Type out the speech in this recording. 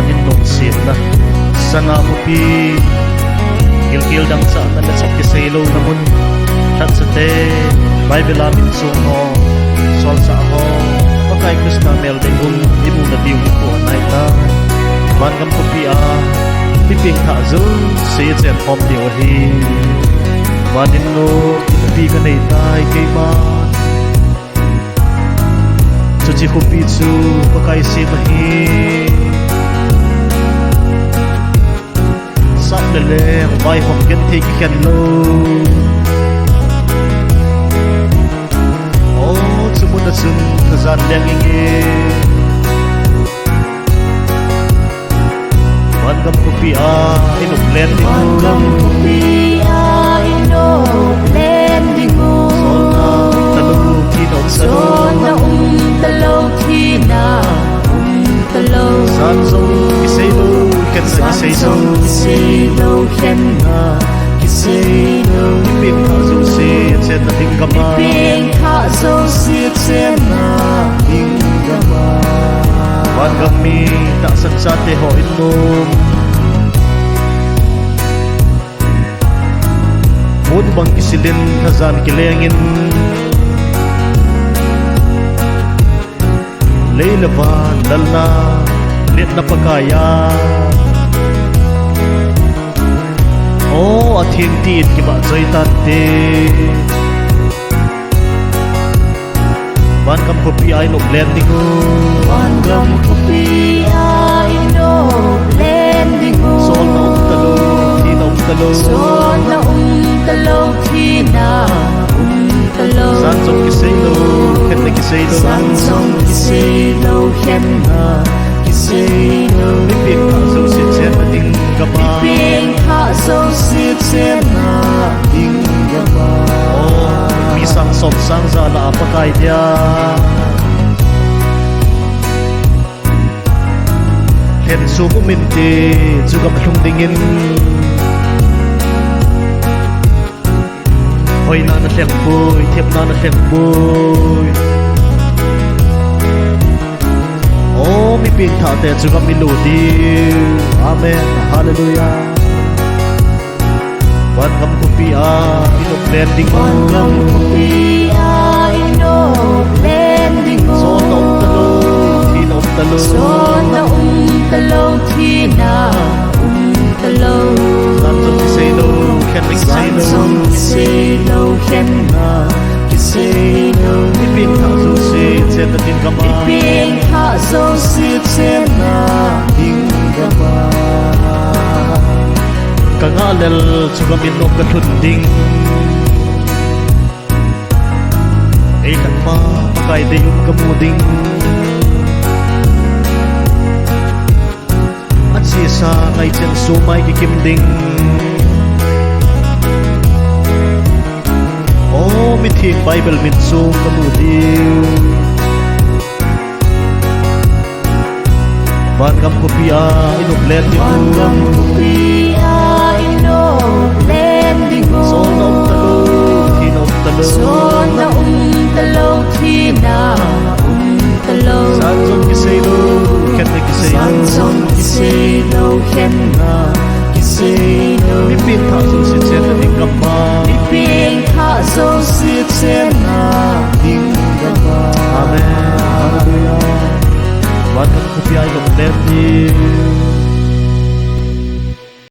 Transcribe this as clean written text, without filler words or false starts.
wanin nong sin na sana khopi gil dang sa na sa kiseilou namun chate Bible amin sung ho sol sa ho pakai Krishna mel dengum imu na diu ko nai na Vangam khopi a pengthah jouse se chen hom dio hi wanin no inpi kanei tai keiman Chuche khopi chu pakai se mahi sap leng vaihom genthei kikhen oh chumun achun thazan leng inge Vangam khopi a inoplen Vangam khopi a inoplen dingu Cholna umtalou Cholna umtalou thina umtalou san jong kiseilou khenna kiseilou khenna kiseilou pengthah jouse chenna gam'a pengthah jouse chenna gam'a Vangam mi tahsan chate ho innom Mod bang kisilin thazan kilengin Leilavan lalna litna pakaya Oh athing tit kiba joitate Vangam khopi ai inoplen dingu Vangam khopi a inoplen dingu Cholna umtalou Cholna umtalou thina umtalou san jong kiseilou san jong kiseilou khenna kiseilou pengthah jouse chenna gam'a pengthah jouse chenna gam'a mi sang som sang za la pakai dia hen su min te juga mahlung dingin hoi na hlek boy thep na hlek boy oh mi pengthah te juga mi lu di amen hallelujah Vangam khopi a inoplen dingu Vangam khopi a inoplen dingu Cholna umtalou thina umtalou san jong kiseilou khenna kiseilou pengthah jouse chenna gam'a pengthah jouse chenna gam'a kangalel chuga minnom ka thunding Ihatpa Pakai deyum kamuding at sisa ngay chen sumay kikimding oh mithing Bible mitsum kamudiw Vangam khopi a inoplen Vangam khopi a inoplen dingu Cholna umtalou thina umtalou san jong kiseilou khenna kiseilou pengthah jouse chenna gam'a pengthah jouse chenna gam'a amen hallelujah Vangam khopi a inoplen